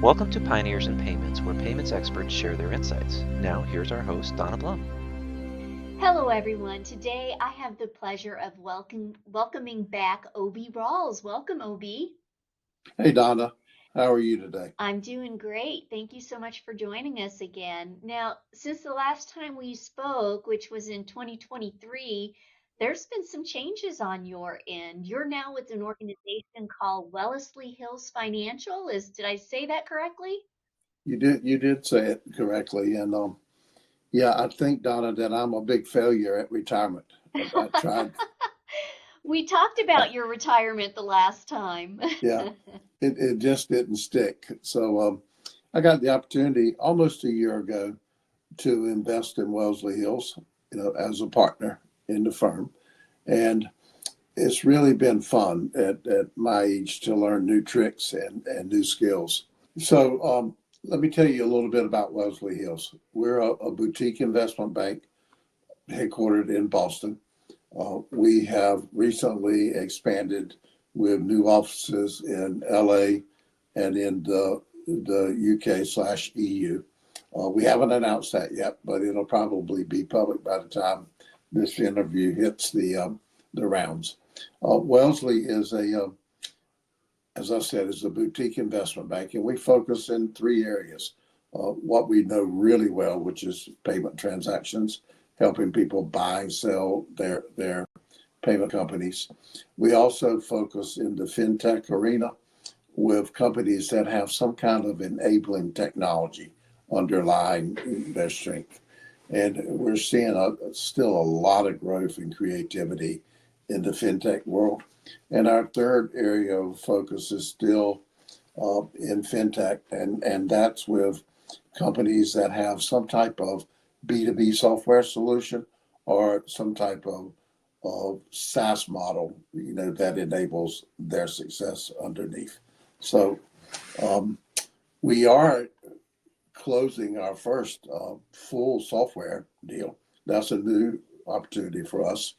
Welcome to Pioneers in Payments, where payments experts share their insights. Now, here's our host, Donna Blum. Hello, everyone. Today I have the pleasure of welcoming back OB Rawls. Welcome, OB. Hey, Donna. How are you today? I'm doing great. Thank you so much for joining us again. Now, since the last time we spoke, which was in 2023, there's been some changes on your end. You're now with an organization called Wellesley Hills Financial. Did I say that correctly? You did say it correctly, and yeah, I think, Donna, that I'm a big failure at retirement. I tried. We talked about your retirement the last time. Yeah, it just didn't stick. So I got the opportunity almost a year ago to invest in Wellesley Hills, as a partner in the firm, and it's really been fun at my age to learn new tricks and new skills. So let me tell you a little bit about Wellesley Hills. We're a boutique investment bank headquartered in Boston. We have recently expanded with new offices in LA and in the UK/EU. We haven't announced that yet, but it'll probably be public by the time this interview hits the rounds. Wellesley is as I said, is a boutique investment bank, and we focus in three areas. What we know really well, which is payment transactions, helping people buy and sell their payment companies. We also focus in the fintech arena with companies that have some kind of enabling technology underlying their strength. And we're seeing still a lot of growth and creativity in the fintech world. And our third area of focus is still in fintech, and that's with companies that have some type of B2B software solution or some type of SaaS model, that enables their success underneath. So we are closing our first full software deal. That's a new opportunity for us.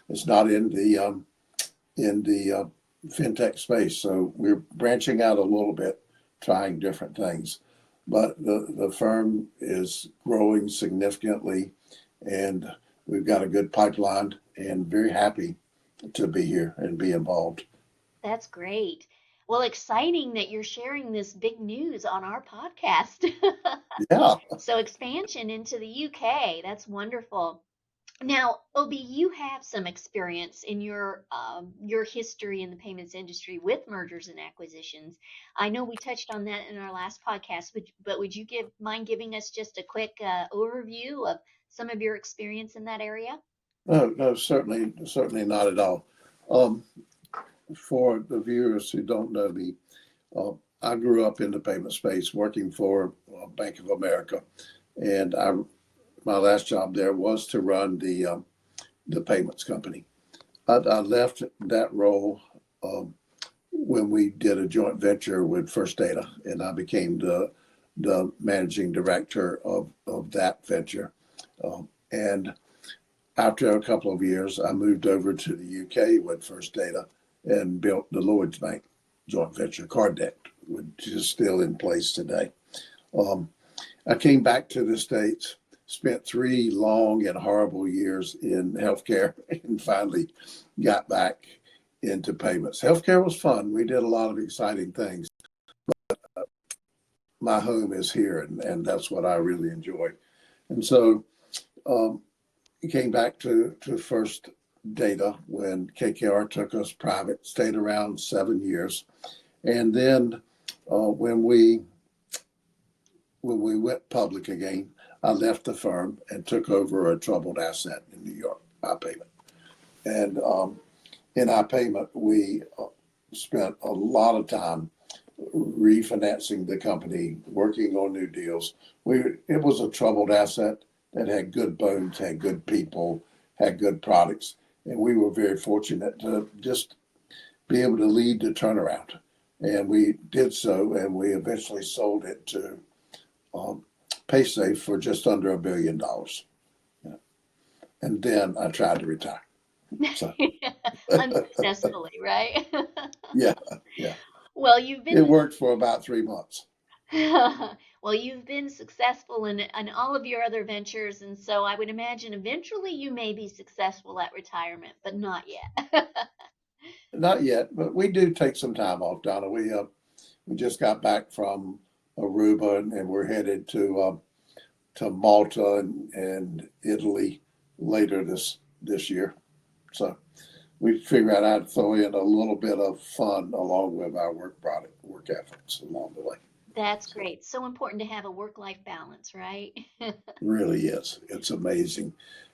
It's not in the fintech space, so we're branching out a little bit, trying different things. But the firm is growing significantly, and we've got a good pipeline, and very happy to be here and be involved. That's great. Well, exciting that you're sharing this big news on our podcast. Yeah. So, expansion into the UK, that's wonderful. Now, Obi, you have some experience in your history in the payments industry with mergers and acquisitions. I know we touched on that in our last podcast, but would you mind giving us just a quick overview of some of your experience in that area? No, certainly not at all. Um, for the viewers who don't know me, I grew up in the payment space working for Bank of America, and my last job there was to run the payments company. I left that role when we did a joint venture with First Data, and I became the managing director of that venture. And after a couple of years, I moved over to the UK with First Data and built the Lloyds Bank joint venture, Card Debt, which is still in place today. I came back to the States, spent 3 long and horrible years in healthcare, and finally got back into payments. Healthcare was fun. We did a lot of exciting things. My home is here, and that's what I really enjoy. And so came back to First Data when KKR took us private, stayed around 7 years. And then when we went public again, I left the firm and took over a troubled asset in New York, iPayment. And in iPayment, we spent a lot of time refinancing the company, working on new deals. It was a troubled asset that had good bones, had good people, had good products. And we were very fortunate to just be able to lead the turnaround. And we did so, and we eventually sold it to PaySafe for just under $1 billion. Yeah. And then I tried to retire. So Unsuccessfully, right? yeah. Well, It worked for about 3 months. Well, you've been successful in all of your other ventures, and so I would imagine eventually you may be successful at retirement, but not yet. Not yet, but we do take some time off, Donna. We just got back from Aruba, and we're headed to Malta and Italy later this year. So we figure out how to throw in a little bit of fun along with our work efforts along the way. That's great. So important to have a work-life balance, right? Really is. It's amazing.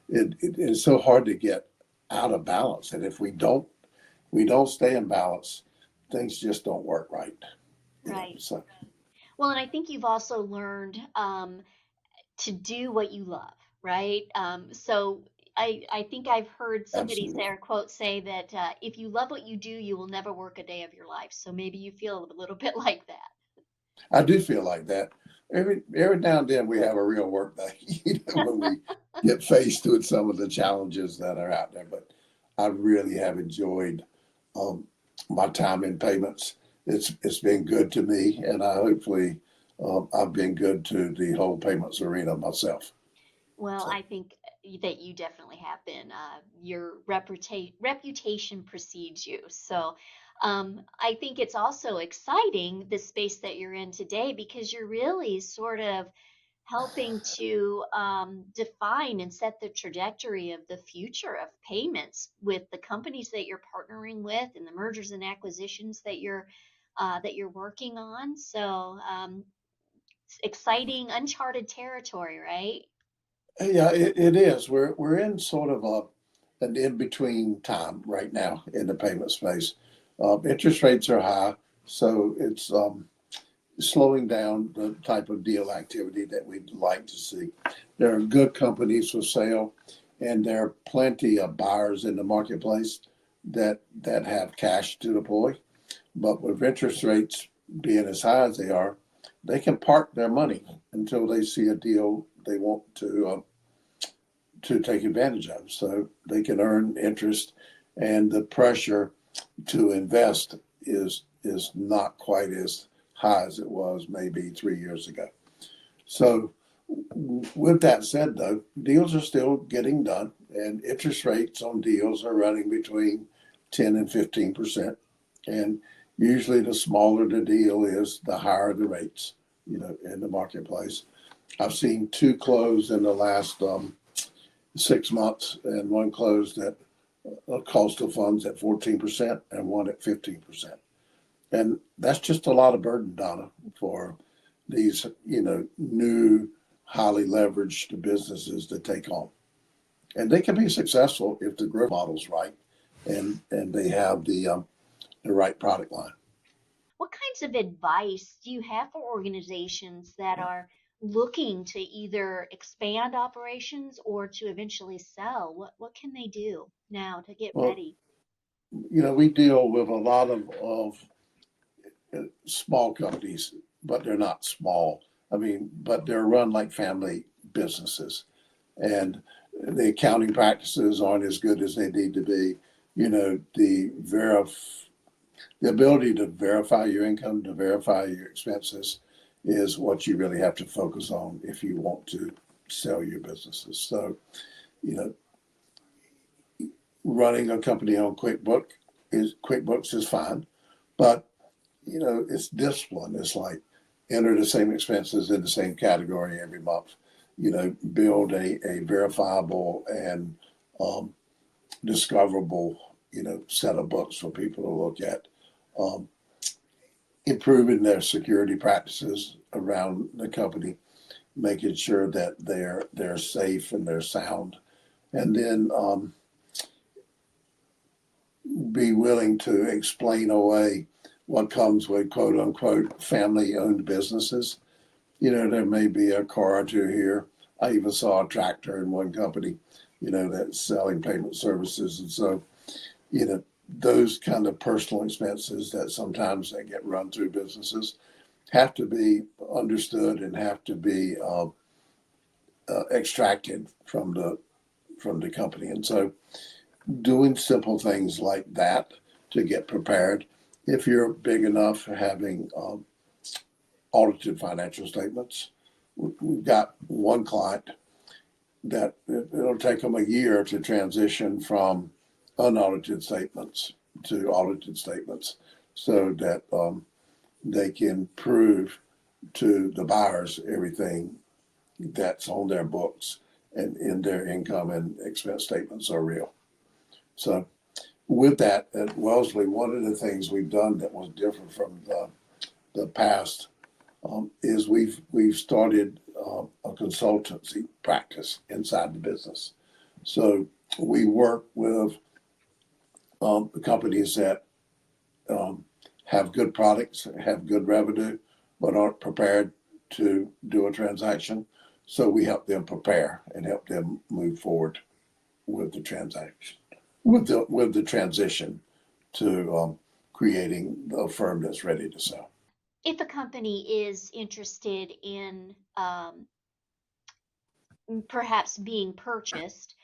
It's so hard to get out of balance, and if we don't stay in balance, things just don't work right. Right. So Well, and I think you've also learned to do what you love, right? So I think I've heard somebody say absolutely. or quote say that if you love what you do, you will never work a day of your life. So maybe you feel a little bit like that. I do feel like that. Every now and then we have a real work day, when we get faced with some of the challenges that are out there. But I really have enjoyed um, my time in payments. It's been good to me, and I hopefully I've been good to the whole payments arena myself. Well, So I think that you definitely have been. Your reputation precedes you. So I think it's also exciting the space that you're in today because you're really sort of helping to define and set the trajectory of the future of payments with the companies that you're partnering with and the mergers and acquisitions that you're working on. So exciting, uncharted territory, right? yeah, it is. We're in sort of an in between time right now in the payment space. Interest rates are high, so it's slowing down the type of deal activity that we'd like to see. There are good companies for sale, and there are plenty of buyers in the marketplace that have cash to deploy. But with interest rates being as high as they are, they can park their money until they see a deal they want to take advantage of. So they can earn interest, and the pressure to invest is not quite as high as it was maybe 3 years ago. So with that said, though, deals are still getting done, and interest rates on deals are running between 10 and 15%. And usually, the smaller the deal is, the higher the rates, in the marketplace. I've seen two close in the last 6 months, and one closed at a cost of funds at 14% and one at 15%. And that's just a lot of burden, Donna, for these, new, highly leveraged businesses to take on. And they can be successful if the growth model's right and they have the right product line. What kinds of advice do you have for organizations that are looking to either expand operations or to eventually sell? What can they do now to get Well, ready? we deal with a lot of small companies, but they're not small. I mean, but they're run like family businesses, and the accounting practices aren't as good as they need to be. The ability to verify your income, to verify your expenses, is what you really have to focus on if you want to sell your businesses. So, you know, running a company on QuickBooks is fine, but it's discipline. It's like enter the same expenses in the same category every month. Build a verifiable and um, discoverable, set of books for people to look at. Um, Improving their security practices around the company, making sure that they're safe and they're sound, and then be willing to explain away what comes with quote unquote family owned businesses. There may be a car or two here. I even saw a tractor in one company, that's selling payment services. And so, those kind of personal expenses that sometimes they get run through businesses have to be understood and have to be extracted from the company. And so doing simple things like that to get prepared. If you're big enough, having audited financial statements. We've got one client that it'll take them a year to transition from unaudited statements to audited statements so that they can prove to the buyers everything that's on their books and in their income and expense statements are real. So with that, at Wellesley, one of the things we've done that was different from the past is we've started a consultancy practice inside the business. So we work with companies that have good products, have good revenue, but aren't prepared to do a transaction. So we help them prepare and help them move forward with the transaction, with the transition to creating a firm that's ready to sell. If a company is interested in perhaps being purchased,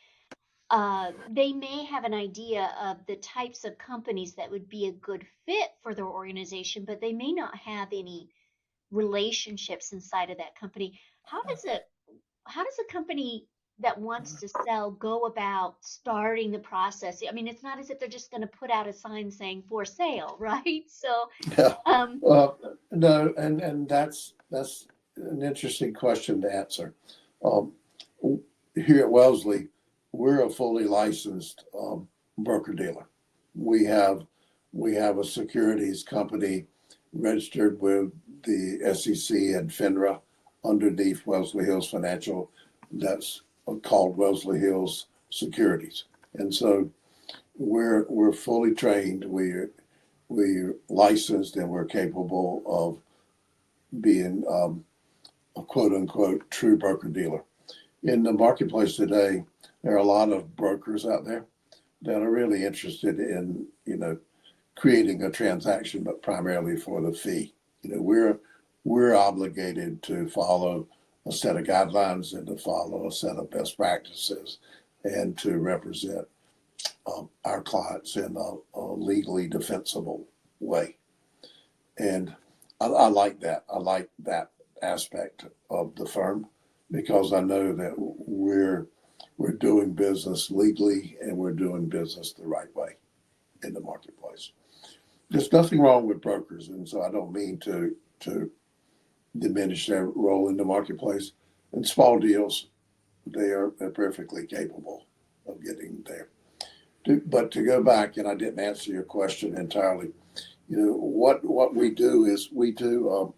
they may have an idea of the types of companies that would be a good fit for their organization, but they may not have any relationships inside of that company. How does a company that wants to sell go about starting the process? I mean, it's not as if they're just going to put out a sign saying for sale, right? So, Yeah. um, No, and that's an interesting question to answer. Um, Here at Wellesley, we're a fully licensed broker dealer. We have a securities company registered with the SEC and FINRA underneath Wellesley Hills Financial. That's called Wellesley Hills Securities, and so we're fully trained. We're licensed and we're capable of being a quote unquote true broker dealer. In the marketplace today, there are a lot of brokers out there that are really interested in, creating a transaction, but primarily for the fee. We're obligated to follow a set of guidelines and to follow a set of best practices and to represent our clients in a legally defensible way. And I like that. I like that aspect of the firm because I know that we're doing business legally and we're doing business the right way in the marketplace. There's nothing wrong with brokers, and so I don't mean to diminish their role in the marketplace. In small deals, they're perfectly capable of getting there. But to go back, and I didn't answer your question entirely. What we do is we do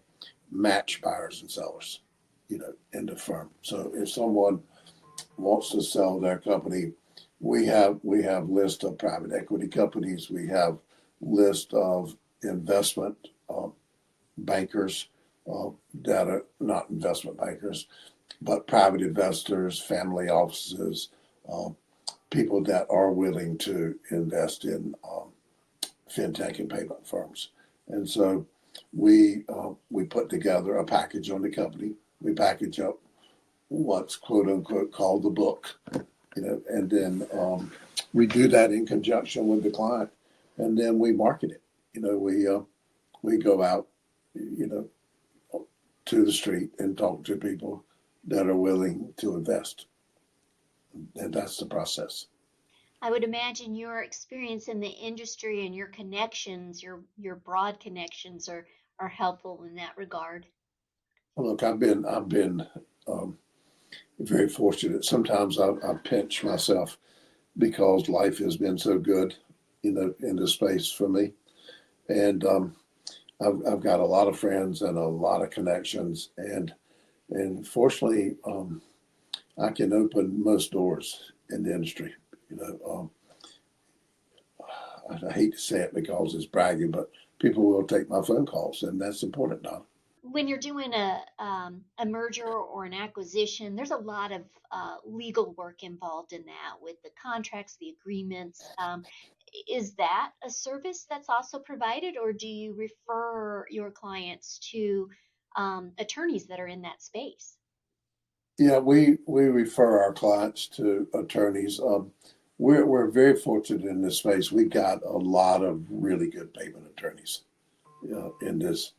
match buyers and sellers, in the firm. So if someone wants to sell their company, we have list of private equity companies. We have list of investment bankers that are not investment bankers, but private investors, family offices, people that are willing to invest in fintech and payment firms. And so we put together a package on the company. We package up what's quote unquote called the book, and then we do that in conjunction with the client, and then we market it. We go out, to the street and talk to people that are willing to invest, and that's the process. I would imagine your experience in the industry and your connections, your broad connections are helpful in that regard. Look, I've been very fortunate. Sometimes I pinch myself because life has been so good, in this space for me, and I've got a lot of friends and a lot of connections, and fortunately, I can open most doors in the industry. I hate to say it because it's bragging, but people will take my phone calls, and that's important, Donna. When you're doing a merger or an acquisition, there's a lot of legal work involved in that with the contracts, the agreements. Is that a service that's also provided, or do you refer your clients to attorneys that are in that space? Yeah, we refer our clients to attorneys. We're very fortunate in this space. We got a lot of really good payment attorneys, in this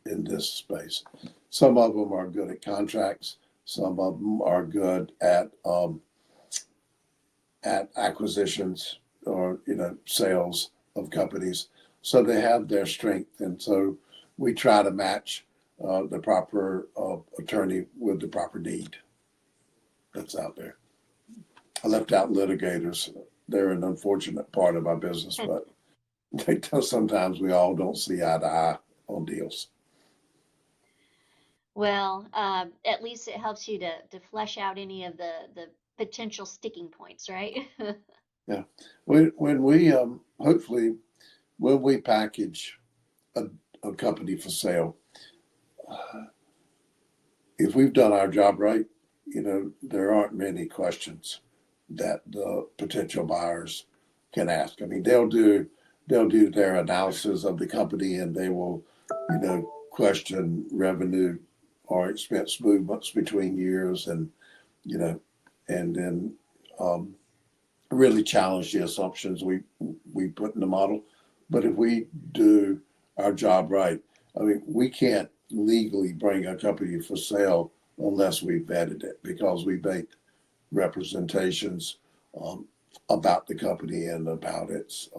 space. Some of them are good at contracts. Some of them are good at acquisitions or sales of companies. So they have their strength, and so we try to match the proper attorney with the proper need that's out there. I left out litigators. They're an unfortunate part of our business, but sometimes we all don't see eye to eye on deals. Well, at least it helps you to flesh out any of the potential sticking points, right? Yeah. When we hopefully when we package a company for sale, if we've done our job right, there aren't many questions that the potential buyers can ask. I mean, they'll do their analysis of the company, and they will, question revenue or expense movements between years, and and then really challenge the assumptions we put in the model. But if we do our job right, I mean, we can't legally bring a company for sale unless we vetted it, because we make representations about the company and about its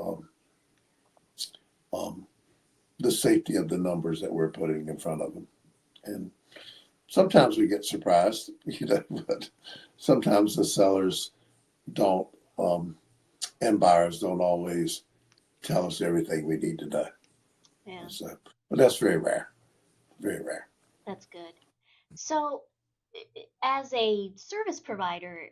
the safety of the numbers that we're putting in front of them. And sometimes we get surprised, but sometimes the sellers don't and buyers don't always tell us everything we need to know. Yeah, So, but that's very rare, very rare. that's good. So, as a service provider,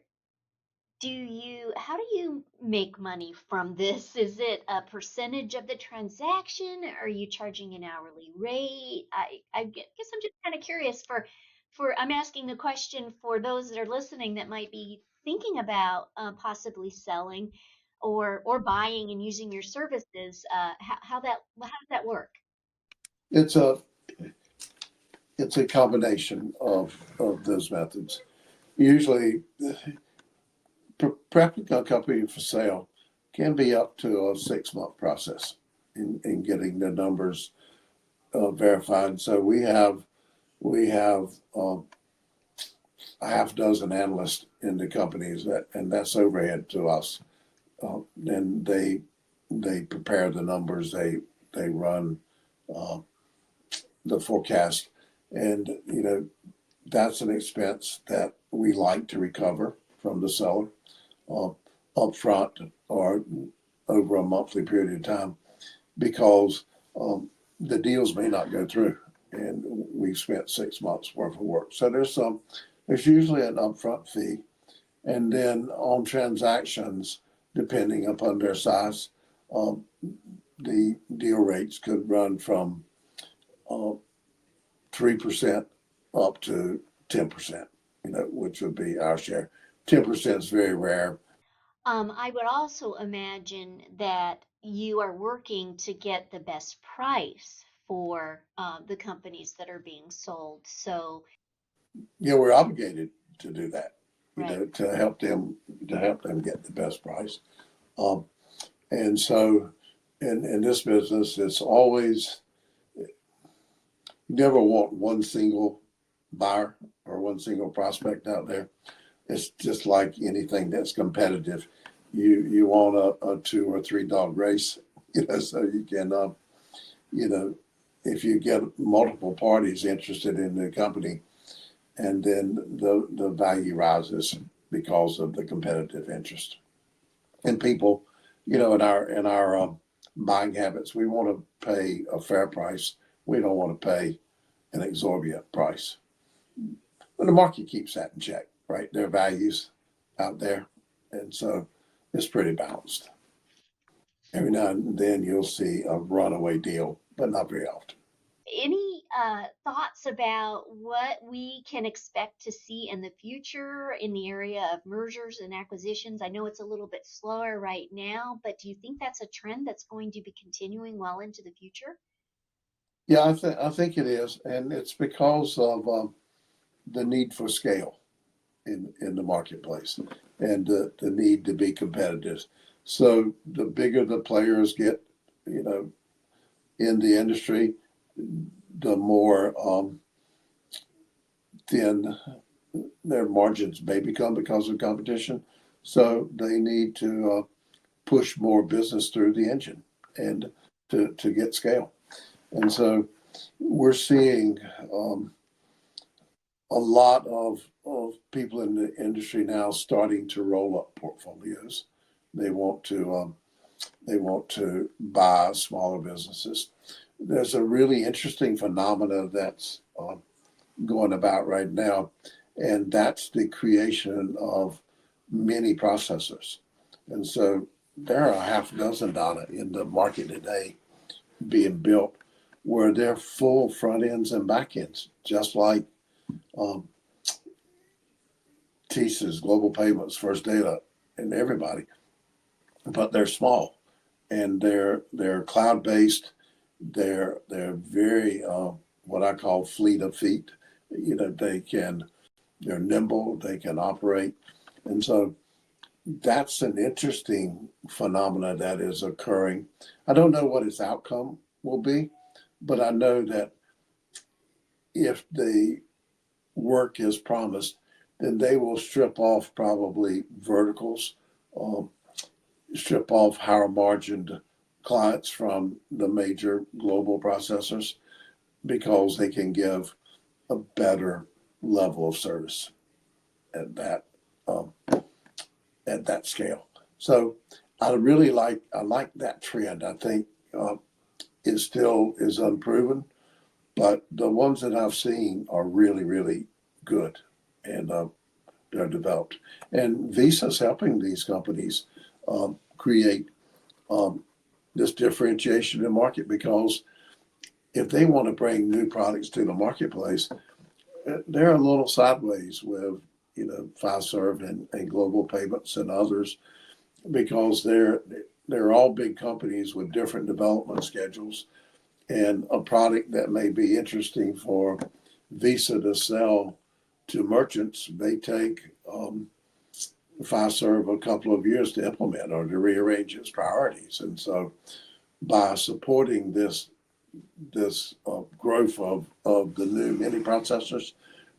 how do you make money from this? Is it a percentage of the transaction? Are you charging an hourly rate? I guess I'm just kind of curious I'm asking the question for those that are listening that might be thinking about possibly selling or buying and using your services. How does that work? It's a combination of those methods. Usually, prepping a company for sale can be up to a 6-month process in getting the numbers verified. So we have a half dozen analysts in the companies and that's overhead to us. And they prepare the numbers. They run the forecast, and that's an expense that we like to recover from the seller upfront or over a monthly period of time, because the deals may not go through, and we've spent 6 months worth of work. So there's usually an upfront fee, and then on transactions, depending upon their size, the deal rates could run from 3% up to 10%, which would be our share. 10% is very rare. I would also imagine that you are working to get the best price for the companies that are being sold. So, We're obligated to do that, right. to help them get the best price. And so in this business, it's always, you never want one single buyer or one single prospect out there. It's just like anything that's competitive. You want a 2 or 3 dog race, so you can, if you get multiple parties interested in the company, and then the value rises because of the competitive interest. And people, in our buying habits, we want to pay a fair price. We don't want to pay an exorbitant price. But the market keeps that in check, right? There are values out there, and so it's pretty balanced. Every now and then you'll see a runaway deal, but not very often. Any thoughts about what we can expect to see in the future in the area of mergers and acquisitions? I know it's a little bit slower right now, but do you think that's a trend that's going to be continuing well into the future? Yeah, I think it is, and it's because of the need for scale in the marketplace, and the need to be competitive. So the bigger the players get, in the industry, the more then their margins may become because of competition. So they need to push more business through the engine and to get scale. And so we're seeing a lot of people in the industry now starting to roll up portfolios. They want to buy smaller businesses. There's a really interesting phenomena that's going about right now, and that's the creation of mini processors. And so there are a half dozen, Donna, in the market today being built where they're full front ends and back ends, just like TSYS, Global Payments, First Data, and everybody. But they're small and they're cloud based. They're very what I call fleet of feet. You know, they're nimble, they can operate. And so that's an interesting phenomena that is occurring. I don't know what its outcome will be, but I know that if the work is promised, then they will strip off probably verticals, strip off higher margined clients from the major global processors because they can give a better level of service at that scale. So I like that trend. I think it still is unproven, but the ones that I've seen are really, really good, and they're developed. And Visa's helping these companies create this differentiation in the market, because if they want to bring new products to the marketplace, they're a little sideways with Fiserv and Global Payments and others, because they're all big companies with different development schedules, and a product that may be interesting for Visa to sell to merchants may take Fiserv a couple of years to implement or to rearrange its priorities. And so by supporting this growth of the new mini processors,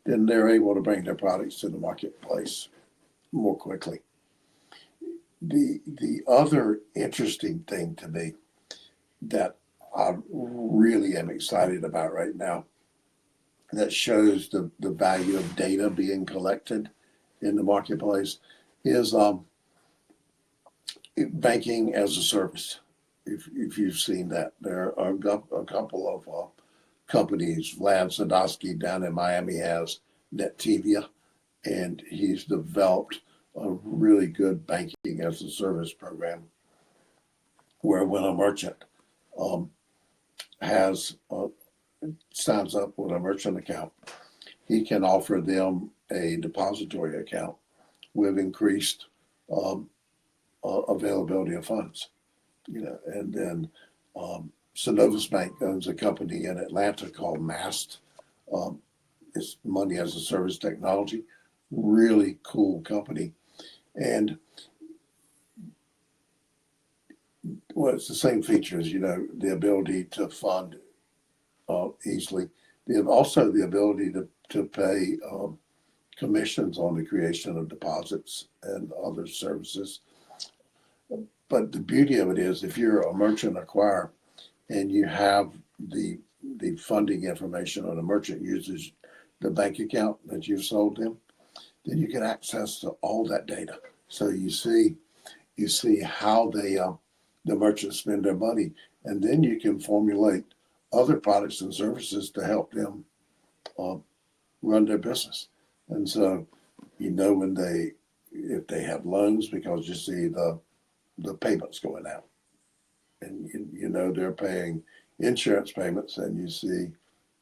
then they're able to bring their products to the marketplace more quickly. The other interesting thing to me that I really am excited about right now, that shows the value of data being collected in the marketplace, is banking as a service. If you've seen that, there are a couple of companies. Vlad Sadowski down in Miami has Netivia, and he's developed a really good banking as a service program where when a merchant signs up with a merchant account, he can offer them a depository account with increased availability of funds. And then Synovus Bank owns a company in Atlanta called Mast. It's money as a service technology, really cool company. And well, it's the same features, the ability to fund easily. They have also the ability to pay commissions on the creation of deposits and other services. But the beauty of it is, if you're a merchant acquirer and you have the funding information, or the merchant uses the bank account that you've sold them, then you get access to all that data. So you see how the merchants spend their money, and then you can formulate other products and services to help them run their business. And so if they have loans, because you see the payments going out, and they're paying insurance payments, and you see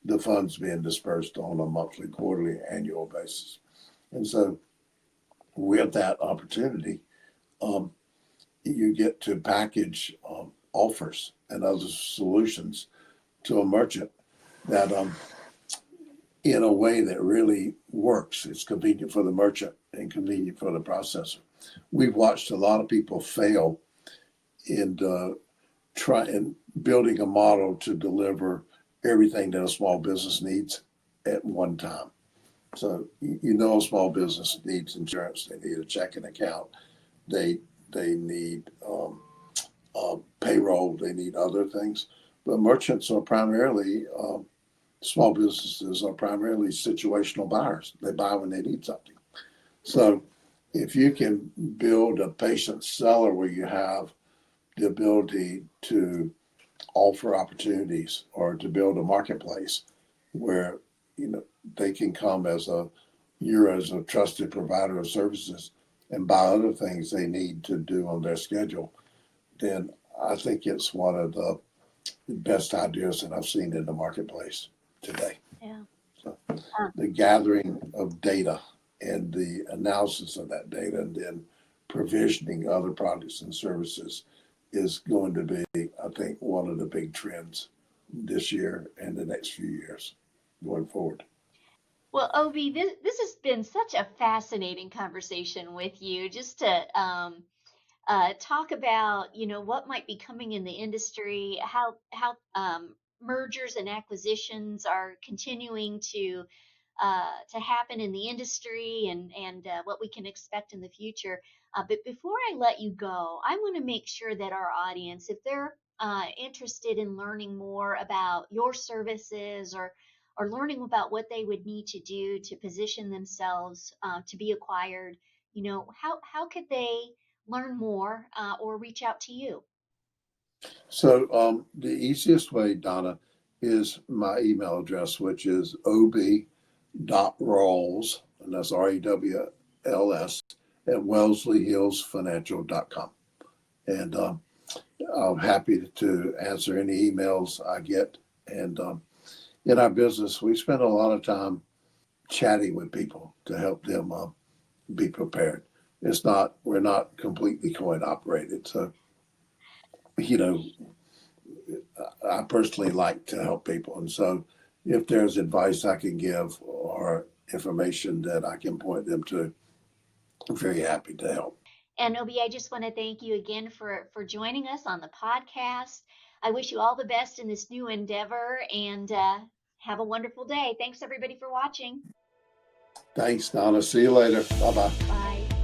the funds being dispersed on a monthly, quarterly, annual basis. And so with that opportunity, you get to package offers and other solutions to a merchant that in a way that really works. It's convenient for the merchant and convenient for the processor. We've watched a lot of people fail in building a model to deliver everything that a small business needs at one time. So you know, a small business needs insurance. They need a checking account. They need payroll. They need other things. But merchants are primarily small businesses are primarily situational buyers. They buy when they need something. So if you can build a patient seller where you have the ability to offer opportunities or to build a marketplace where they can come as you're as a trusted provider of services and buy other things they need to do on their schedule, then I think it's one of the best ideas that I've seen in the marketplace today. Yeah. So the gathering of data and the analysis of that data and then provisioning other products and services is going to be, I think, one of the big trends this year and the next few years going forward. Well, Obi, this has been such a fascinating conversation with you, just to talk about, what might be coming in the industry, how mergers and acquisitions are continuing to happen in the industry, and what we can expect in the future. But before I let you go, I want to make sure that our audience, if they're interested in learning more about your services, or learning about what they would need to do to position themselves to be acquired, how could they learn more or reach out to you? So the easiest way, Donna, is my email address, which is ob.rawls, and that's RAWLS, at wellesleyhillsfinancial.com. And I'm happy to answer any emails I get. And in our business, we spend a lot of time chatting with people to help them be prepared. We're not completely coin operated. So, I personally like to help people. And so if there's advice I can give or information that I can point them to, I'm very happy to help. And Obi, I just want to thank you again for joining us on the podcast. I wish you all the best in this new endeavor, and have a wonderful day. Thanks everybody for watching. Thanks, Donna. See you later. Bye-bye. Bye.